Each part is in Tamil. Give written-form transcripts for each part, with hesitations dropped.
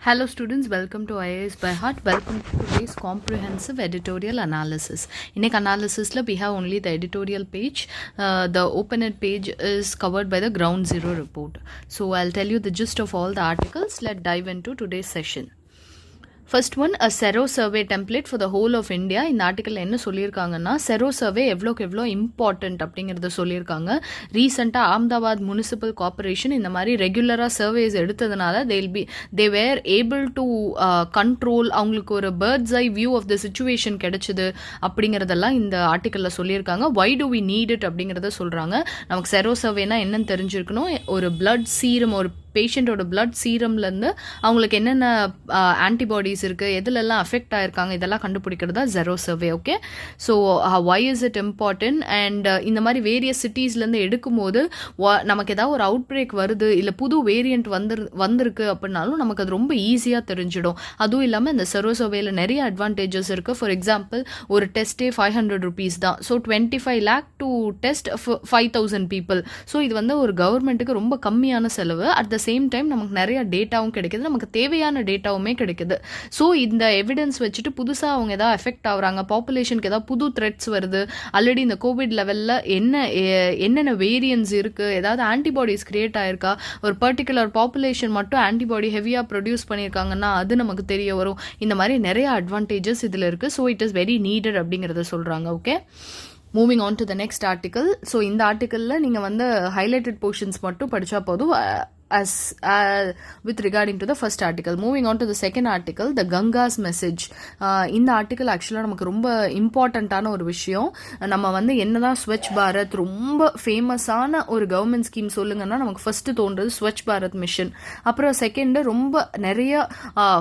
Hello students, welcome to IAS by Heart. Welcome to today's comprehensive editorial analysis. In analysis, we have only the editorial page. The open-end page is covered by the ground zero report. So I'll tell you the gist of all the articles. Let's dive into today's session. First one sero survey template for the whole of India. இந்த ஆர்டிக்கல் என்ன சொல்லியிருக்காங்கன்னா, செரோ சர்வே எவ்வளோக்கு எவ்வளோ இம்பார்ட்டன்ட் அப்படிங்கிறத சொல்லியிருக்காங்க. ரீசெண்டாக அஹமதாபாத் முனிசிபல் கார்பரேஷன் இந்த மாதிரி ரெகுலராக சர்வேஸ் எடுத்ததுனால they were able to control, அவங்களுக்கு ஒரு bird's eye view of the situation கிடைச்சிது அப்படிங்கிறதெல்லாம் இந்த ஆர்டிக்கலில் சொல்லியிருக்காங்க. Why do we need it அப்படிங்கிறத சொல்கிறாங்க. நமக்கு செரோ சர்வேனா என்னன்னு தெரிஞ்சிருக்கணும். ஒரு பிளட் சீரம், ஒரு பேஷண்ட்டோட பிளட் சீரம்லேருந்து அவங்களுக்கு என்னென்ன ஆன்டிபாடிஸ் இருக்குது, எதுலெல்லாம் அஃபெக்ட் ஆகிருக்காங்க, இதெல்லாம் கண்டுபிடிக்கிறது தான் sero survey. Okay, so why is it important? And இந்த மாதிரி வேரியஸ் சிட்டிஸ்லேருந்து எடுக்கும்போது நமக்கு ஏதாவது ஒரு அவுட் பிரேக் வருது, இல்லை புது வேரியண்ட் வந்திருக்கு அப்படின்னாலும் நமக்கு அது ரொம்ப ஈஸியாக தெரிஞ்சிடும். அதுவும் இல்லாமல் இந்த செரோ சர்வேல நிறைய அட்வான்டேஜஸ் இருக்குது. ஃபார் எக்ஸாம்பிள், ஒரு டெஸ்ட்டே 500 rupees தான். So 25 lakh to test 5,000 people. So இது வந்து ஒரு கவர்மெண்ட்டுக்கு ரொம்ப கம்மியான செலவு. அட் த சேம் டைம் நமக்கு நிறைய டேட்டாவும் கிடைக்குது, நமக்கு தேவையான டேட்டாவுமே கிடைக்குது. ஸோ இந்த எவிடன்ஸ் வச்சுட்டு புதுசாக அவங்க ஏதாவது எஃபெக்ட் ஆகுறாங்க, பாப்புலேஷனுக்கு ஏதாவது புது த்ரெட்ஸ் வருது, ஆல்ரெடி இந்த கோவிட் லெவலில் என்னென்ன வேரியன்ஸ் இருக்குது, ஏதாவது ஆன்டிபாடிஸ் கிரியேட் ஆயிருக்கா, ஒரு பர்டிகுலர் பாப்புலேஷன் மட்டும் ஆன்டிபாடி ஹெவியாக ப்ரொடியூஸ் பண்ணியிருக்காங்கன்னா அது நமக்கு தெரிய வரும். இந்த மாதிரி நிறைய அட்வான்டேஜஸ் இதில் இருக்குது. So it is very needed அப்படிங்கிறத சொல்கிறாங்க. Okay, moving on to the next article. So இந்த ஆர்டிக்கலில் நீங்கள் வந்து ஹைலைட்டட் போர்ஷன்ஸ் மட்டும் படித்தா போதும் as with regarding to the first article. Moving on to the second article, the Ganga's message. இந்த ஆர்டிக்கல் ஆக்சுவலாக நமக்கு ரொம்ப இம்பார்ட்டண்ட்டான ஒரு விஷயம். நம்ம வந்து என்னதான் ஸ்வச் பாரத் ரொம்ப ஃபேமஸான ஒரு கவர்மெண்ட் ஸ்கீம் சொல்லுங்கன்னா நமக்கு ஃபர்ஸ்ட்டு தோன்றது ஸ்வச் பாரத் மிஷன். அப்புறம் செகண்டு ரொம்ப நிறைய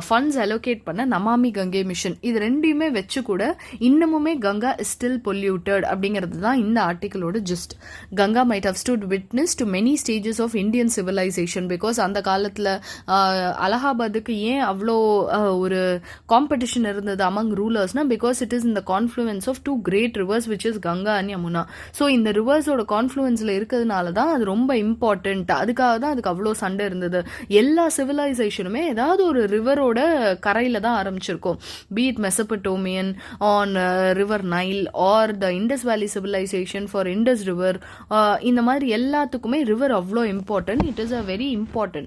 ஃபண்ட்ஸ் அலோகேட் பண்ண நமாமி கங்கை மிஷன். இது ரெண்டையுமே வச்சு கூட இன்னமுமே கங்கா இஸ் ஸ்டில் பொல்யூட்டட் அப்படிங்கிறது தான் இந்த ஆர்டிக்கலோட gist. Ganga might have stood witness to many stages of Indian civilisation. Because அந்த காலத்தில் அலகாபாத்துக்கு ஏன் அவ்வளோ ஒரு காம்படிஷன் இருந்தது அமங் ரூலர்ஸ்னா, பிகாஸ் இட் இஸ் இந்த confluence of two great rivers which is Ganga and Yamuna. So இந்த ரிவர்ஸோட கான்ஃப்ளூயன்ஸில் இருக்கிறதுனால தான் அது ரொம்ப இம்பார்ட்டன்ட். அதுக்காக தான் அதுக்கு அவ்வளோ சண்டை இருந்தது. எல்லா சிவிலைசேஷனுமே ஏதாவது ஒரு ரிவரோட கரையில் தான் ஆரம்பிச்சிருக்கோம். Be it Mesopotamian on river Nile or the Indus valley civilization for Indus river. இந்த மாதிரி எல்லாத்துக்குமே ரிவர் அவ்வளோ important. It is a very important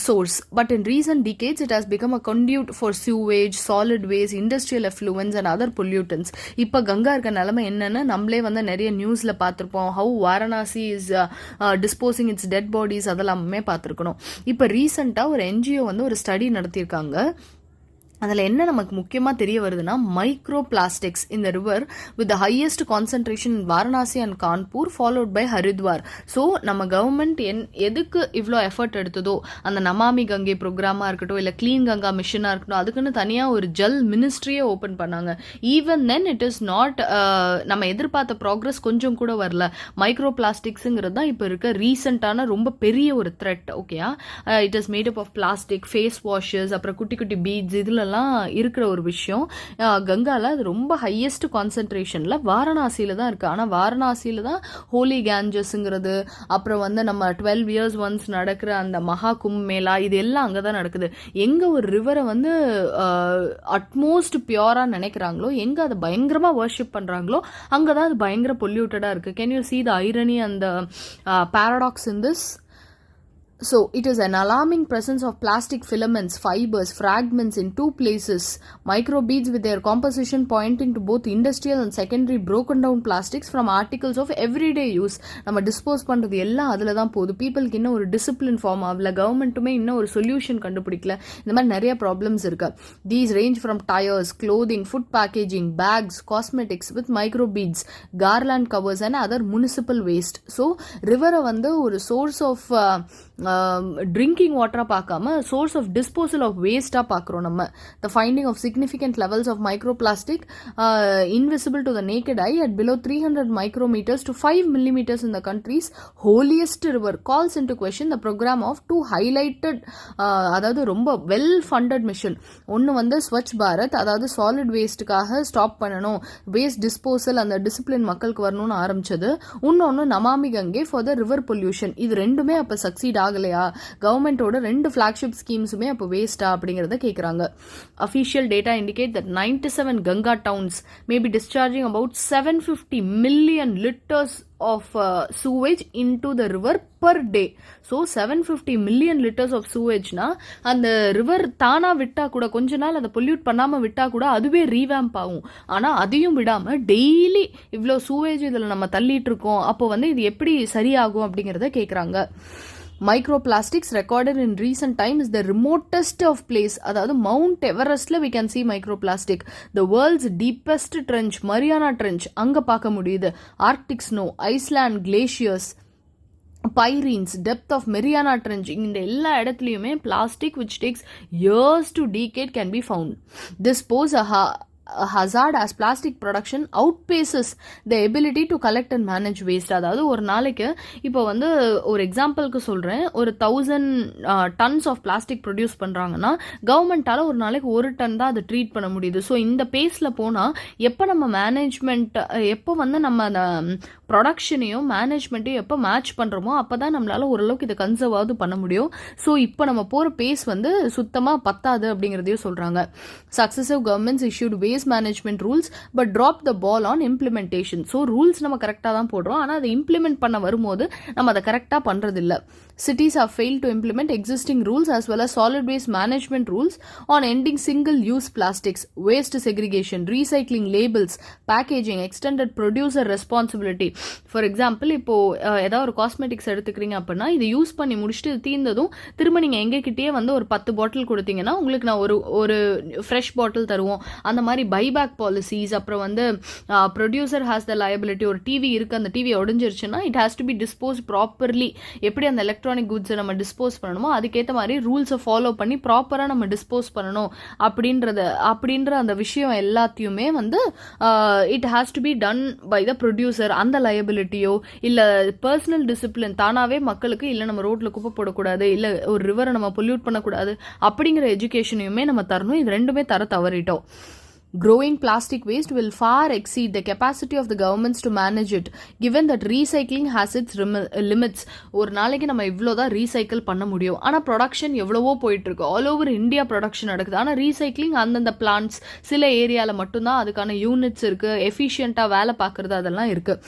source, but in recent decades it has become a conduit for sewage, solid waste, industrial effluents and other pollutants. இப்ப கங்கா இருக்க நிலைமை என்னன்னு நம்மளே வந்து நிறைய நியூஸ்ல பார்த்திருப்போம். how Varanasi is disposing its dead bodies, அதெல்லாமே பார்த்திருக்கணும். இப்ப ரீசெண்டா ஒரு NGO வந்து ஒரு ஸ்டடி நடத்தியிருக்காங்க. அதில் என்ன நமக்கு முக்கியமாக தெரிய வருதுன்னா, மைக்ரோ பிளாஸ்டிக்ஸ் இந்த river with the highest concentration in Varanasi and Kanpur followed by Haridwar. So நம்ம கவர்மெண்ட் எதுக்கு இவ்வளோ எஃபர்ட் எடுத்ததோ, அந்த நமாமி கங்கை ப்ரோக்ராமாக இருக்கட்டும், இல்லை கிளீன் கங்கா மிஷனாக இருக்கட்டும், அதுக்குன்னு தனியாக ஒரு ஜல் மினிஸ்ட்ரியே ஓப்பன் பண்ணாங்க. Even then it is not, நம்ம எதிர்பார்த்த ப்ராக்ரஸ் கொஞ்சம் கூட வரல. மைக்ரோ பிளாஸ்டிக்ஸுங்கிறது தான் இப்போ இருக்க ரீசெண்டான ரொம்ப பெரிய ஒரு த்ரெட். ஓகேயா, it is made up of plastic, face washes, அப்புறம் குட்டி குட்டி பீட்ஸ், இதில் இருக்கிற ஒரு விஷயம். கங்கால அது ரொம்ப ஹையஸ்ட் கான்சென்ட்ரேஷன்ல வாரணாசியில தான் இருக்கு. ஆனா வாரணாசியில தான் ஹோலி கேஞ்சஸ்ங்கிறது, அப்புறம் வந்து நம்ம 12 years ஒன்ஸ் நடக்கிற அந்த மகா கும்ப மேளா, இது எல்லாம் அங்கதான் நடக்குது. எங்க ஒரு ரிவரை வந்து அட்மோஸ்ட் பியூரா நினைக்கிறாங்களோ, எங்க அதை பயங்கரமா வர்ஷிப் பண்றாங்களோ, அங்கதான் அது பயங்கர பொல்யூட்டடா இருக்கு. Can you see the irony and the paradox in this? So, it is an alarming presence of plastic filaments, fibers, fragments in two places. Microbeads with their composition pointing to both industrial and secondary broken down plastics from articles of everyday use. நம்ம டிஸ்போஸ் பண்ணுறது எல்லாம் அதில் தான் போகுது. பீப்புளுக்கு இன்னும் ஒரு டிசிப்ளின் ஃபார்ம் ஆகல, கவர்மெண்ட்டுமே இன்னும் ஒரு சொல்யூஷன் கண்டுபிடிக்கல. இந்த மாதிரி நிறைய ப்ராப்ளம்ஸ் இருக்கு. These range from tires, clothing, food packaging, bags, cosmetics with microbeads, garland covers and other municipal waste. So, ரிவரை வந்து ஒரு சோர்ஸ் ஆஃப் ட்ரிங்கிங் வாட்டராக பார்க்காம சோர்ஸ் ஆஃப் டிஸ்போசல் ஆஃப் வேஸ்ட்டாக பார்க்குறோம் நம்ம. The finding of significant levels of micro plastic invisible to the naked eye at below 300 micrometers to 5 millimeters in the country's holiest river calls into question the program of two highlighted, அதாவது ரொம்ப வெல் ஃபண்டட் மிஷன். ஒன்று வந்து ஸ்வச் பாரத், அதாவது சாலிட் வேஸ்ட்டுக்காக ஸ்டாப் பண்ணணும், வேஸ்ட் டிஸ்போசல் அந்த டிசிப்ளின் மக்களுக்கு வரணும்னு ஆரம்பிச்சது. இன்னொன்று Namami Gange for the river pollution. இது ரெண்டுமே அப்போ சக்சீட் ஆக ஆகலையா, கவர்மெண்டோட 2 ஃபிளாக்ஷிப் ஸ்கீம்ஸுமே அப்போ வேஸ்டா அப்படிங்கிறத கேட்குறாங்க. Official data indicate that 97 Ganga towns may be discharging about 750 million liters of sewage into the river per day. So 750 million liters of sewage na அந்த ரிவர் தானா விட்டா கூட கொஞ்ச நாள் அதை பொல்யூட் பண்ணாம விட்டா கூட அதுவே ரீவேம்ப் ஆகும். ஆனா அதையும் விடாம டெய்லி இவ்வளோ சூவேஜ் இதில் நம்ம தள்ளிட்டு இருக்கோம். அப்போ வந்து இது எப்படி சரியாகும் அப்படிங்கிறத கேட்குறாங்க. Microplastics recorded in recent time is the remotest of place. அதாவது mount எவரெஸ்ட்ல we can see microplastic. The world's deepest trench, Mariana Trench, அங்க பார்க்க முடியுது. Arctic snow, Iceland glaciers, Pyrenees, depth of Mariana Trench, இந்த எல்லா இடத்துலையுமே plastic which takes years to decade can be found. This pose a hazard as plastic production outpaces the ability to collect and manage waste. அதாவது ஒரு நாளைக்கு இப்போ வந்து ஒரு எக்ஸாம்பிளுக்கு சொல்கிறேன், ஒரு 1000 tons ஆஃப் பிளாஸ்டிக் ப்ரொடியூஸ் பண்ணுறாங்கன்னா கவர்மெண்ட்டால் ஒரு நாளைக்கு 1 ton தான் அதை ட்ரீட் பண்ண முடியுது. ஸோ இந்த பேஸில் போனால் எப்போ நம்ம மேனேஜ்மெண்ட், எப்போ வந்து நம்ம அந்த ப்ரொடக்ஷனையும் மேனேஜ்மெண்ட்டையும் எப்போ மேட்ச் பண்ணுறோமோ அப்போ தான் நம்மளால் ஓரளவுக்கு இதை கன்சர்வாவது பண்ண முடியும். ஸோ இப்போ நம்ம போகிற பேஸ் வந்து சுத்தமாக பத்தாது அப்படிங்கிறதையும் சொல்கிறாங்க. Successive governments issued waste management rules but drop the ball on implementation. So rules நம்ம கரெக்டாக தான் போடுறோம், ஆனால் அதை இம்ப்ளிமெண்ட் பண்ண வரும்போது நம்ம அதை கரெக்டாக பண்ணுறதில்ல. Cities have failed to implement existing rules as well as solid waste management rules on ending single-use plastics, waste segregation, recycling labels, packaging, extended producer responsibility. For example, இப்போ ஏதாவது ஒரு காஸ்மெட்டிக்ஸ் எடுத்துக்கிறீங்க அப்படின்னா இது யூஸ் பண்ணி முடிச்சுட்டு இது தீர்ந்ததும் திரும்ப நீங்கள் எங்ககிட்டயே வந்து ஒரு 10 பாட்டில் கொடுத்தீங்கன்னா உங்களுக்கு நான் ஒரு ஃப்ரெஷ் பாட்டில் தருவோம். அந்த மாதிரி பைபேக் பாலிசிஸ், அப்புறம் வந்து ப்ரொடியூசர் ஹேஸ் த லயபிலிட்டி. ஒரு டிவி இருக்குது, அந்த டிவி உடஞ்சிருச்சுன்னா it has to be dispose properly. எப்படி அந்த எலக்ட்ரானிக் குட்ஸை நம்ம டிஸ்போஸ் பண்ணணுமோ அதுக்கேற்ற மாதிரி ரூல்ஸை ஃபாலோ பண்ணி ப்ராப்பராக நம்ம டிஸ்போஸ் பண்ணணும் அப்படின்ற அந்த விஷயம் எல்லாத்தையுமே வந்து it has to be done by the producer. அந்த லயபிலிட்டியோ இல்லை பர்சனல் டிசிப்ளின், தானாகவே மக்களுக்கு இல்லை நம்ம ரோட்டில் குப்பை போடக்கூடாது, இல்லை ஒரு ரிவரை நம்ம பொல்யூட் பண்ணக்கூடாது அப்படிங்கிற எஜுகேஷனையுமே நம்ம தரணும். இது ரெண்டுமே தவறிட்டோம். Growing plastic waste will far exceed the capacity of the governments to manage it, given that recycling has its limits. ஒரு நாளைக்கு நம்ம இவ்வளோதான் ரீசைக்கிள் பண்ண முடியும். ஆனால் ப்ரொடக்ஷன் எவ்வளவோ போயிட்டுருக்கு, ஆல் ஓவர் இந்தியா ப்ரொடக்ஷன் நடக்குது. ஆனால் ரீசைக்ளிங் அந்தந்த பிளான்ட்ஸ் சில ஏரியாவில் மட்டும்தான் அதுக்கான யூனிட்ஸ் இருக்குது, எஃபிஷியண்ட்டாக வேலை பார்க்குறது அதெல்லாம் இருக்குது.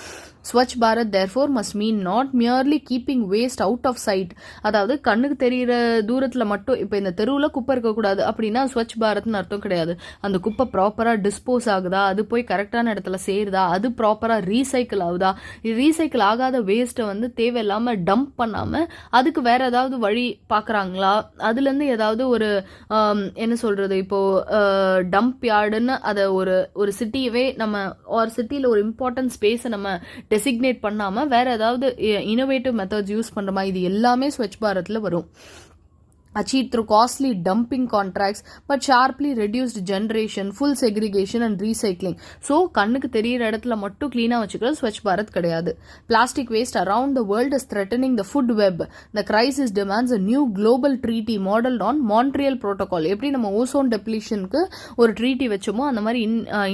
Swachh Bharat therefore must mean not merely keeping waste out of sight. அதாவது கண்ணுக்கு தெரிகிற தூரத்தில் மட்டும் இப்போ இந்த தெருவில் குப்பை இருக்கக்கூடாது அப்படின்னா ஸ்வச் பாரத்னு அர்த்தம் கிடையாது. அந்த குப்பை ப்ராப்பராக டிஸ்போஸ் ஆகுதா, அது போய் கரெக்டான இடத்துல சேருதா, அது ப்ராப்பராக ரீசைக்கிள் ஆகுதா, ரீசைக்கிள் ஆகாத வேஸ்ட்டை வந்து தேவையில்லாமல் டம்ப் பண்ணாமல் அதுக்கு வேற ஏதாவது வழி பார்க்குறாங்களா, அதுலேருந்து ஏதாவது ஒரு என்ன சொல்கிறது, இப்போது டம்ப் யார்டுன்னு அதை ஒரு சிட்டியவே நம்ம ஒரு சிட்டியில் ஒரு இம்பார்ட்டன்ட் ஸ்பேஸை நம்ம டெசிக்னேட் பண்ணாமல் வேற ஏதாவது இனோவேட்டிவ் மெத்தட்ஸ் யூஸ் பண்ணுறோமா, இது எல்லாமே ஸ்வச் பாரத்தில் வரும். achieved through costly dumping contracts but sharply reduced generation, full segregation and recycling. So கண்ணுக்கு தெரியிற இடத்துல மட்டும் க்ளீனாக வச்சுக்கிறது ஸ்வச் பாரத் கிடையாது. Plastic waste around the world is threatening the food web. The crisis demands a new global treaty modeled on Montreal Protocol. எப்படி நம்ம ஓசோன் டெப்ளீஷனுக்கு ஒரு ட்ரீட்டி வச்சோமோ அந்த மாதிரி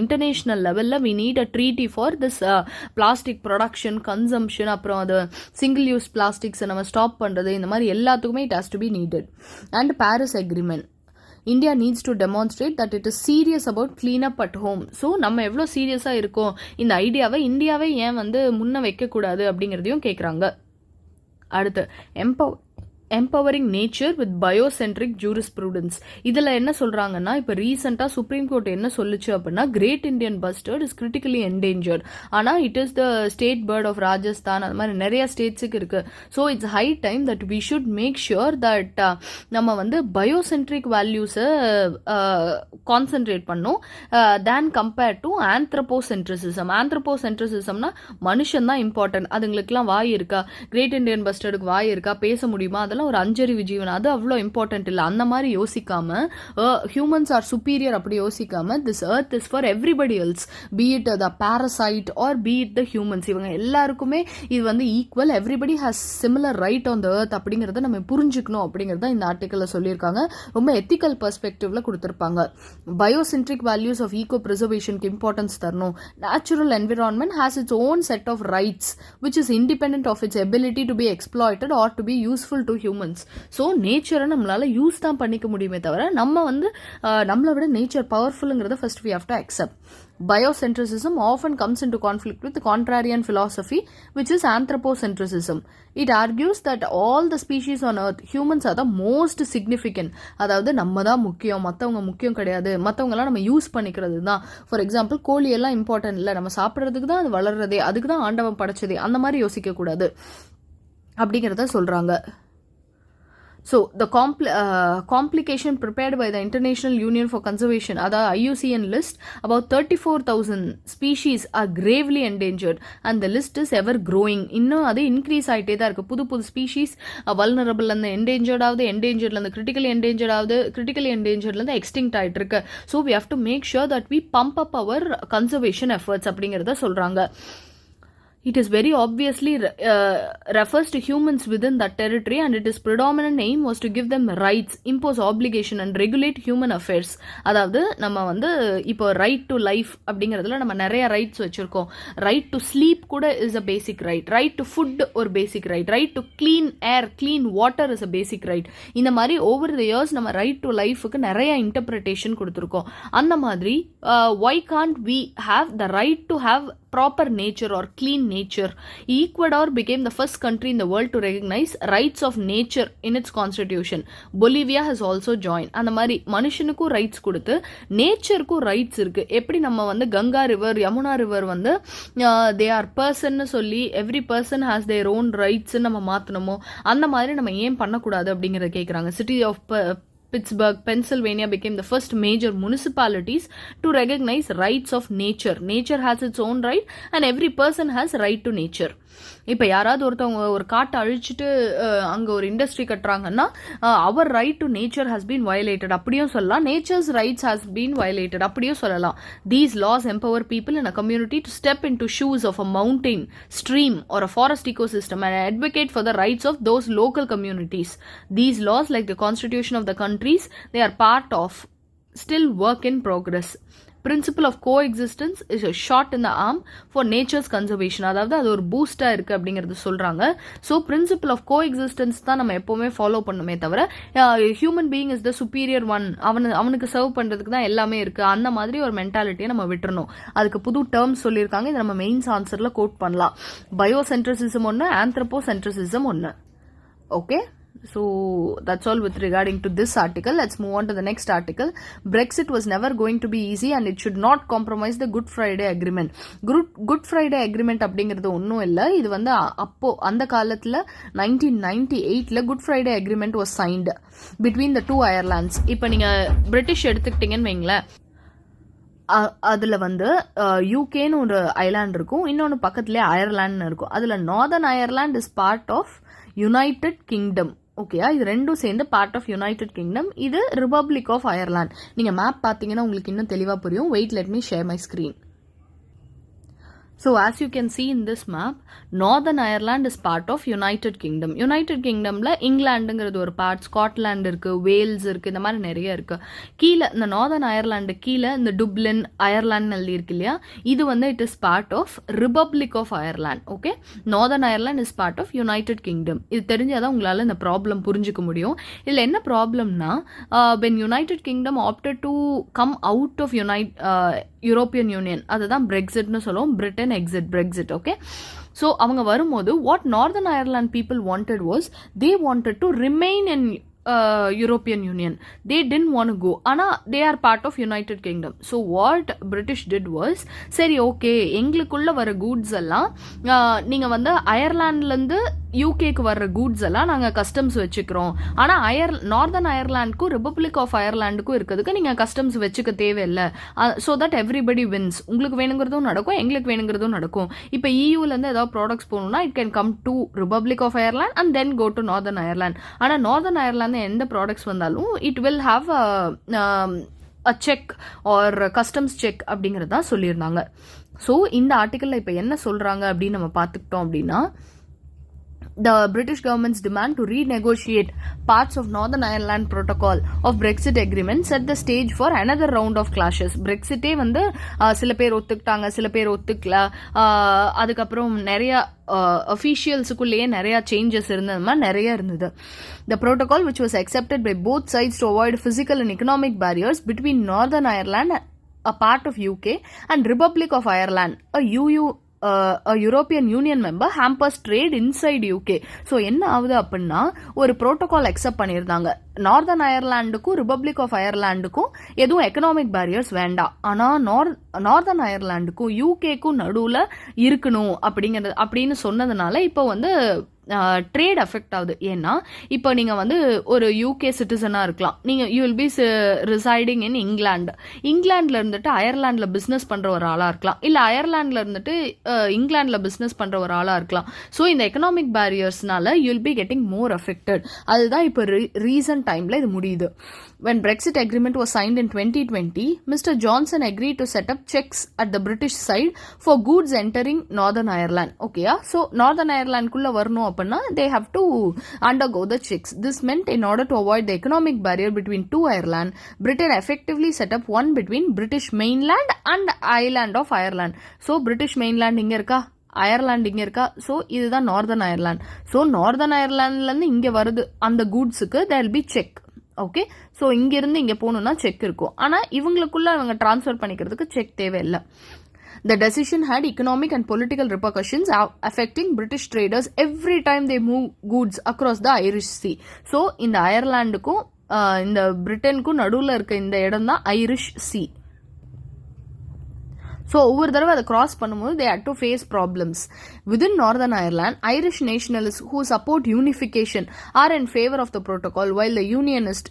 இன்டர்நேஷ்னல் லெவலில் we need a treaty for this plastic production, consumption, அப்புறம் அது சிங்கிள் யூஸ் பிளாஸ்டிக்ஸை நம்ம ஸ்டாப் பண்ணுறது, இந்த மாதிரி எல்லாத்துக்குமே it has to be needed. And Paris Agreement. India needs to demonstrate that it is serious about clean up at home. So நம்ம எவ்வளோ சீரியஸாக இருக்கோம், இந்த ஐடியாவை இந்தியாவை ஏன் வந்து முன்ன வைக்கக்கூடாது அப்படிங்கிறதையும் கேட்குறாங்க. அடுத்து empowering nature with biocentric jurisprudence. இதில் என்ன சொல்கிறாங்கன்னா, இப்போ ரீசெண்டாக சுப்ரீம் கோர்ட் என்ன சொல்லுச்சு அப்படின்னா, great Indian bustard is critically endangered. ஆனால் it is the state bird of Rajasthan, அது மாதிரி நிறைய ஸ்டேட்ஸுக்கு இருக்குது. So it's high time that we should make sure that நம்ம வந்து பயோசென்ட்ரிக் வேல்யூஸை கான்சென்ட்ரேட் பண்ணோம் தேன் கம்பேர்ட் டு ஆந்த்ரோபோசென்ட்ரிசிசம். ஆந்த்ரோபோசென்ட்ரிசிசம்னா மனுஷன் தான் இம்பார்ட்டன்ட், அதுங்களுக்குலாம் வாய் இருக்கா, கிரேட் இண்டியன் பஸ்டர்டுக்கு வாய் இருக்கா, பேச முடியுமா, அதெல்லாம் ஒரு அஞ்சறிவு ஜீவன், அது அவ்வளோ இம்பார்ட்டன்ட் இல்லை. அந்த மாதிரி யோசிக்காம ஹியூமன்ஸ் ஆர் சுப்பீரியர் அப்படி யோசிக்காம this earth is for everybody else, be it the parasite or be it the humans. இவங்க எல்லாருக்குமே இது வந்து equal, everybody has similar right on the earth அப்படிங்கிறத நம்ம புரிஞ்சுக்கணும் அப்படிங்கிறத இந்த ஆர்டிக்கலில் சொல்லியிருக்காங்க. ரொம்ப எத்திக்கல் பெர்ஸ்பெக்டிவ்ல கொடுத்துருப்பாங்க. பயோசென்ட்ரிக் வேல்யூஸ் ஆஃப் ஈகோ ப்ரிசர்வேஷனுக்கு இம்பார்ட்டன்ஸ் தரணும். Natural environment has its own set of rights which is independent of its ability to be exploited or to be useful to human. Humans. So நேச்சரை நம்மளால் யூஸ் தான் பண்ணிக்க முடியுமே தவிர நம்ம வந்து நம்மளை விட நேச்சர் பவர்ஃபுல்லுங்கிறத first we have to accept. Biocentrism often comes into conflict with the contrarian philosophy, which is anthropocentrism. It argues that all the species on earth, humans are the most significant. அதாவது நம்ம தான் முக்கியம், மற்றவங்க முக்கியம் கிடையாது, மற்றவங்கலாம் நம்ம யூஸ் பண்ணிக்கிறது தான். ஃபார் எக்ஸாம்பிள் கோழியெல்லாம் இம்பார்ட்டன்ட் இல்லை, நம்ம சாப்பிட்றதுக்கு தான் அது வளர்றதே, அதுக்கு தான் ஆண்டவன் படைச்சதே, அந்த மாதிரி யோசிக்கக்கூடாது அப்படிங்கிறத சொல்கிறாங்க. So, the complication prepared by the International Union for Conservation, அதாவது IUCN list, about 34,000 species are gravely endangered and the list is ever growing. இன்னும் அது இன்க்ரீஸ் ஆகிட்டே தான் இருக்குது. புது புது ஸ்பீஷீஸ் வல்னரபிள் அந்த என்டேஞ்சர்ட்லேருந்து கிரிட்டிக்கலி என்டேஞ்சர்ட்லேருந்து எக்ஸ்டிங்க்ட் ஆகிட்டு இருக்கு. So we have to make sure that we pump up our conservation efforts அப்படிங்கிறத சொல்கிறாங்க. It is very obviously refers to humans within that territory, and its predominant aim was to give them rights, impose obligation and regulate human affairs. அதாவது நம்ம வந்து இப்போ ரைட் டு லைஃப் அப்படிங்கிறதுல நம்ம நிறைய ரைட்ஸ் வச்சுருக்கோம். ரைட் டு ஸ்லீப் கூட is a basic right, right to food ஒரு basic right, right to clean air clean water is a basic right. இந்த மாதிரி ஓவர் த இயர்ஸ் நம்ம ரைட் டு லைஃபுக்கு நிறைய இன்டர்பிரிட்டேஷன் கொடுத்துருக்கோம். அந்த மாதிரி why can't we have the right to have proper nature or clean nature? Ecuador became the first country in the world to recognize rights of nature in its constitution. Bolivia has also joined. அந்த மாதிரி மனுஷனுக்கும் ரைட்ஸ் கொடுத்து நேச்சருக்கும் ரைட்ஸ் இருக்கு. எப்படி நம்ம வந்து கங்கா ரிவர் யமுனா ரிவர் வந்து தே ஆர் பர்சன்னு சொல்லி every person has their own rights நம்ம மாற்றணுமோ, அந்த மாதிரி நம்ம ஏன் பண்ணக்கூடாது அப்படிங்கிறத கேட்குறாங்க. City of Pittsburgh, Pennsylvania became the first major municipalities to recognize rights of nature. Nature has its own right and every person has right to nature. இப்போ யாராவது ஒருத்தவங்க ஒரு காட்டை அழிச்சிட்டு அங்கே ஒரு இண்டஸ்ட்ரி கட்டுறாங்கன்னா அவர் right to nature has been violated அப்படியும் சொல்லலாம், nature's rights has been violated அப்படியும் சொல்லலாம். These laws empower people in a community to step in to shoes of a mountain, stream or a forest ecosystem and advocate for the rights of those local communities. These laws, like the constitution of the countries they are part of, still work in progress. Principle of coexistence is a shot in the arm for nature's conservation. அதாவது அது ஒரு பூஸ்டாக இருக்குது அப்படிங்கிறது சொல்கிறாங்க. ஸோ பிரின்சிபல் ஆஃப் கோஎக்ஸிஸ்டன்ஸ் தான் நம்ம எப்போவுமே ஃபாலோ பண்ணுமே தவிர human being is the superior one, அவனுக்கு சர்வ் பண்ணுறதுக்கு தான் எல்லாமே இருக்குது, அந்த மாதிரி ஒரு மென்டாலிட்டியை நம்ம விட்டுறணும். அதுக்கு புது டேர்ம்ஸ் சொல்லியிருக்காங்க, இதை நம்ம மெயின்ஸ் ஆன்சரில் கோட் பண்ணலாம். பயோசென்ட்ரிசிசம் ஒன்று, ஆந்த்ரோபோசென்ட்ரிசிசம் ஒன்று. Okay, so that's all with regarding to this article. Let's move on to the next article. Brexit was never going to be easy and it should not compromise the Good Friday Agreement. Good Friday Agreement அப்படிங்கிறது ஒன்றும் இல்லை, இது வந்து அப்போ அந்த காலத்தில் 1998ல Good Friday Agreement was signed between the two Irelands. இப்போ நீங்கள் பிரிட்டிஷ் எடுத்துக்கிட்டீங்கன்னு வைங்களேன், அதில் வந்து யூகேன்னு ஒரு ஐலாண்ட் இருக்கும், இன்னொன்று பக்கத்துலேயே அயர்லாண்ட்னு இருக்கும். அதில் Northern Ireland is part of United Kingdom. ஓகேயா, இது ரெண்டும் சேர்ந்து பார்ட் ஆஃப் யுனைடெட் கிங்டம், இது ரிபப்ளிக் ஆஃப் அயர்லாண்ட். நீங்கள் மேப் பார்த்தீங்கன்னா உங்களுக்கு இன்னும் தெளிவாக புரியும். Wait, let me share my screen. So as you can see in this map, Northern Ireland is part of United Kingdom. United Kingdomல இங்கிலாண்டுங்கிறது ஒரு பார்ட், ஸ்காட்லாண்ட் இருக்குது, வேல்ஸ் இருக்குது, இந்த மாதிரி நிறைய இருக்குது. கீழே இந்த நார்தர்ன் அயர்லாண்டு கீழே இந்த டுப்ளின் அயர்லாண்ட் எழுதி இருக்கு இல்லையா, இது வந்து it is part of Republic of Ireland. Okay, Northern Ireland is part of United Kingdom. இது தெரிஞ்சாதான் உங்களால் இந்த ப்ராப்ளம் புரிஞ்சுக்க முடியும். இதில் என்ன ப்ராப்ளம்னா, when United Kingdom opted to come out of European union, அதுதான் பிரெக்சிட்னு சொல்லுவோம், Britain exit, Brexit. Okay, so அவங்க வரும்போது what northern Ireland people wanted was they wanted to remain in European Union. They didn't want to go. ஆனால் they are part of United Kingdom. So what British did was, சரி ஓகே, எங்களுக்குள்ள வர கூட்ஸ் எல்லாம் நீங்கள் வந்து அயர்லாண்ட்லேருந்து யூகேக்கு வர்ற கூட்ஸ் எல்லாம் நாங்கள் கஸ்டம்ஸ் வச்சுக்கிறோம், ஆனால் நார்தர்ன் அயர்லாண்டுக்கும் ரிபப்ளிக் ஆஃப் அயர்லாண்டுக்கும் இருக்கிறதுக்கு நீங்கள் கஸ்டம்ஸ் வச்சுக்க தேவையில்லை. So that everybody wins. உங்களுக்கு வேணுங்கிறதும் நடக்கும், எங்களுக்கு வேணுங்கிறதும் நடக்கும். இப்போ இருந்து ஏதாவது ப்ராடக்ட்ஸ் போகணும்னா it can come to Republic of Ireland and then go to Northern Ireland. ஆனால் நார்தர்ன் அயர்லாந்து எந்த ப்ராடக்ட்ஸ் வந்தாலும் it will have a check or customs check அப்படிங்கிறது தான் சொல்லியிருந்தாங்க. ஸோ இந்த ஆர்டிக்கலில் இப்போ என்ன சொல்கிறாங்க அப்படின்னு நம்ம பார்த்துக்கிட்டோம் அப்படின்னா, the British government's demand to renegotiate parts of Northern Ireland Protocol of Brexit agreement set the stage for another round of clashes. Brexitே வந்து சில பேர் ஒத்துக்கிட்டாங்க, சில பேர் ஒத்துக்கல. அதுக்கப்புறம் நிறைய அஃபீஷியல்ஸுக்குள்ளேயே நிறைய சேஞ்சஸ் இருந்தது மாதிரி நிறைய இருந்தது. The protocol, which was accepted by both sides to avoid physical and economic barriers between Northern Ireland, a part of UK, and Republic of Ireland, a European Union member, hampers trade inside UK. So என்ன ஆகுது அப்படின்னா ஒரு ப்ரோட்டோகால் அக்செப்ட் பண்ணியிருந்தாங்க. நார்தர்ன் அயர்லாண்டுக்கும் ரிபப்ளிக் ஆஃப் அயர்லாண்டுக்கும் எதுவும் எக்கனாமிக் பேரியர்ஸ் வேண்டாம், ஆனால் நார்தர்ன் அயர்லாண்டுக்கும் யூகேக்கும் நடுவில் இருக்கணும் அப்படின்னு சொன்னதுனால இப்போ வந்து ட்ரேட் அஃபெக்ட் ஆகுது. ஏன்னா இப்போ நீங்கள் வந்து ஒரு யூகே சிட்டிசனாக இருக்கலாம், நீங்கள் you will be residing in இங்கிலாண்டில் இருந்துட்டு அயர்லாண்டில் பிஸ்னஸ் பண்ணுற ஒரு ஆளாக இருக்கலாம், இல்லை அயர்லாண்டில் இருந்துட்டு இங்கிலாண்டில் பிஸ்னஸ் பண்ணுற ஒரு ஆளாக இருக்கலாம். ஸோ இந்த எக்கனாமிக் பேரியர்ஸ்னால you will be getting more affected. அதுதான் இப்போ ரீசன்ட் டைமில் இது முடியுது. When Brexit agreement was signed in 2020, Mr. Johnson agreed to set up checks at the British side for goods entering Northern Ireland. Okay, so Northern Ireland kulla varno appadna they have to undergo the checks. This meant in order to avoid the economic barrier between two Ireland, Britain effectively set up one between British mainland and island of Ireland. So British mainland inga irka, Ireland இங்கே இருக்கா, ஸோ இதுதான் நார்தர்ன் அயர்லாண்ட். ஸோ நார்தர்ன் அயர்லாண்ட்லேருந்து இங்கே வருது அந்த கூட்ஸுக்கு there will be check. Okay, so இங்கேருந்து இங்கே போகணுன்னா செக் இருக்கும், ஆனால் இவங்களுக்குள்ள அவங்க டிரான்ஸ்ஃபர் பண்ணிக்கிறதுக்கு செக் தேவையில்லை. The decision had economic and political repercussions affecting British traders every time they move goods across the Irish Sea. So இந்த அயர்லாண்டுக்கும் இந்த பிரிட்டனுக்கும் நடுவில் இருக்க இந்த இடம் தான் ஐரிஷ் சி. ஸோ ஒவ்வொரு தடவை அதை கிராஸ் பண்ணும்போது they had to face problems. Within Northern Ireland, Irish nationalists who support unification are in favor of the protocol, while the unionists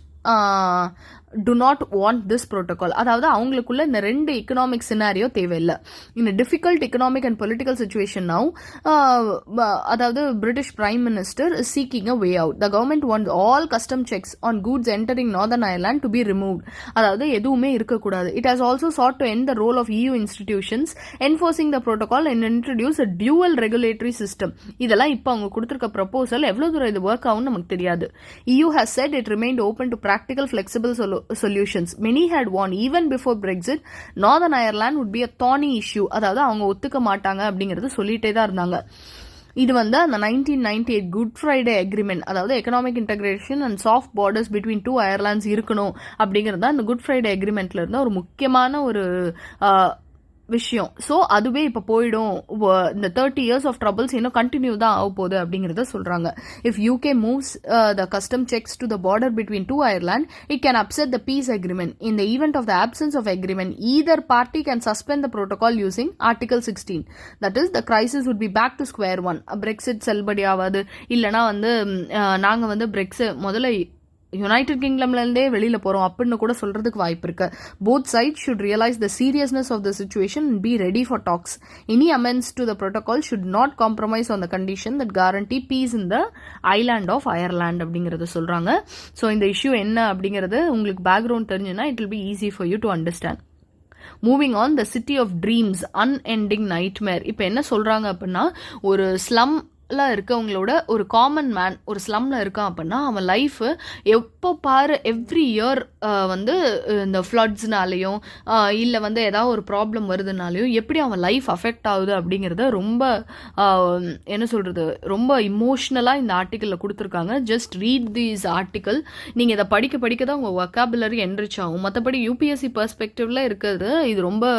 do not want this protocol. அதாவது அவங்களுக்குள்ள இந்த ரெண்டு எக்கனாமிக் சினாரியோ தேவையில்லை. இந்த difficult economic and political situation now, அதாவது British prime minister is seeking a way out. The government wants all custom checks on goods entering Northern Ireland to be removed. அதாவது எதுவுமே இருக்கக்கூடாது. It has also sought to end the role of EU institutions enforcing the protocol and introduce a dual regulatory system. இதெல்லாம் இப்போ அவங்க கொடுத்திருக்க ப்ரொபோசல் எவ்வளவு தூரம் இது ஒர்க் ஆகும்னு நமக்கு தெரியாது. EU has said it remained open to practical, flexible solutions. Many had warned even before Brexit Northern Ireland would be a thorny issue. அதாவது அவங்க ஒத்துக்க மாட்டாங்க அப்படிங்கறது சொல்லிட்டே தான் இருந்தாங்க. இது வந்து அந்த 1998 குட் ஃப்ரைடே அக்ரிமெண்ட், அதாவது economic integration and soft borders between two Irelands இருக்கணும் அப்படிங்கிறது தான் அந்த குட் ஃப்ரைடே அக்ரிமெண்ட்ல இருந்த ஒரு முக்கியமான ஒரு விஷயம். ஸோ அதுவே இப்போ போயிடும், இந்த 30 years ஆஃப் ட்ரபிள்ஸ் இன்னும் கண்டினியூ தான் ஆக போகுது அப்படிங்கிறத சொல்றாங்க. If UK moves the custom checks to the border between two Ireland, it can upset the peace agreement. In the event of the absence of agreement, either party can suspend the protocol using article 16. That is the crisis would be back to square one. Brexit செல்படி ஆகாது, இல்லைனா வந்து நாங்கள் வந்து முதல்ல யுனைடெட் கிங்டம்லேருந்தே வெளியில் போகிறோம் அப்படின்னு கூட சொல்கிறதுக்கு வாய்ப்பு இருக்கு. Both sides should realise the seriousness of the situation and be ready for talks. Any amendments to the protocol should not compromise on the condition that guarantee peace in the island of Ireland அப்படிங்கிறத சொல்கிறாங்க. ஸோ இந்த இஷ்யூ என்ன அப்படிங்கிறது உங்களுக்கு பேக்ரவுண்ட் தெரிஞ்சுன்னா it will be easy for you to understand. Moving on, the city of dreams, unending nightmare. இப்போ என்ன சொல்கிறாங்க அப்படின்னா, ஒரு ஸ்லம் இருக்கவங்களோட ஒரு காமன் மேன் ஒரு ஸ்லம்ல இருக்கான் அப்படின்னா அவன் லைஃப் எப்போ பாரு எவ்ரி இயர் வந்து இந்த ஃப்ளட்ஸ்னாலையும் இல்லை வந்து ஏதாவது ஒரு ப்ராப்ளம் வருதுனாலையும் எப்படி அவன் லைஃப் அஃபெக்ட் ஆகுது அப்படிங்கிறத ரொம்ப என்ன சொல்றது, ரொம்ப இமோஷ்னலாக இந்த ஆர்டிக்கலில் கொடுத்துருக்காங்க. Just read these article. நீங்கள் இதை படிக்க தான் உங்கள் வொக்காபுலரி என்ரிச் ஆகும். மற்றபடி யூபிஎஸ்சி பெர்ஸ்பெக்டிவ்ல இருக்கிறது இது ரொம்ப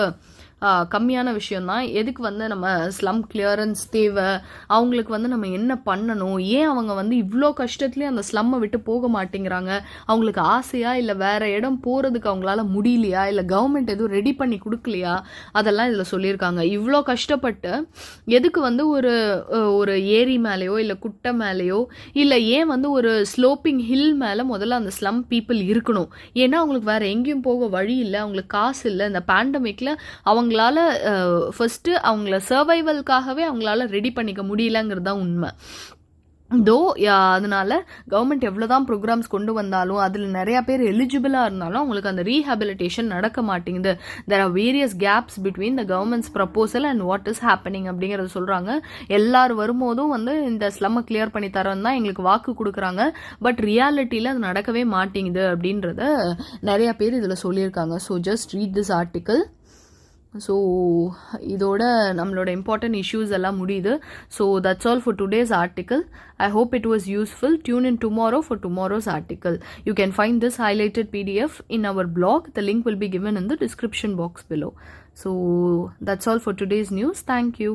கம்மியான விஷயம்தான். எதுக்கு வந்து நம்ம ஸ்லம் கிளியரன்ஸ் தேவை, அவங்களுக்கு வந்து நம்ம என்ன பண்ணணும், ஏன் அவங்க வந்து இவ்வளோ கஷ்டத்துலேயும் அந்த ஸ்லம்மை விட்டு போக மாட்டேங்கிறாங்க, அவங்களுக்கு ஆசையா இல்லை வேற இடம் போகிறதுக்கு அவங்களால முடியலையா, இல்லை கவர்மெண்ட் எதுவும் ரெடி பண்ணி கொடுக்கலையா, அதெல்லாம் இதில் சொல்லியிருக்காங்க. இவ்வளோ கஷ்டப்பட்டு எதுக்கு வந்து ஒரு ஏரி மேலேயோ இல்லை குட்டை மேலேயோ இல்லை ஏன் வந்து ஒரு ஸ்லோப்பிங் ஹில் மேலே முதல்ல அந்த ஸ்லம் பீப்புள் இருக்கணும். ஏன்னா அவங்களுக்கு வேற எங்கேயும் போக வழி இல்லை, அவங்களுக்கு காசு இல்லை. இந்த பேண்டமிக்கில் அவங்களால ஃபர்ஸ்ட் அவங்கள சர்வைவல்காகவே அவங்களால ரெடி பண்ணிக்க முடியலங்கிறது தான் உண்மை. தோ அதனால கவர்மெண்ட் எவ்வளோ தான் ப்ரோக்ராம்ஸ் கொண்டு வந்தாலும் அதில் நிறையா பேர் எலிஜிபிளாக இருந்தாலும் அவங்களுக்கு அந்த ரீஹாபிலிட்டேஷன் நடக்க மாட்டேங்குது. There are various gaps between the government's proposal and what is happening அப்படிங்கிறத சொல்கிறாங்க. எல்லாரும் வரும்போதும் வந்து இந்த ஸ்லம்மை கிளியர் பண்ணி தரோன்னு தான் எங்களுக்கு வாக்கு கொடுக்குறாங்க. பட் ரியாலிட்டியில் அது நடக்கவே மாட்டேங்குது அப்படின்றத நிறையா பேர் இதில் சொல்லியிருக்காங்க. So just read this article. So இதோட நம்மளோட இம்பார்ட்டன்ட் இஷ்யூஸ் எல்லாம் முடியுது. So that's all for today's article. I hope it was useful. Tune in tomorrow for tomorrow's article. You can find this highlighted PDF in our blog. The link will be given in the description box below. So that's all for today's news. Thank you.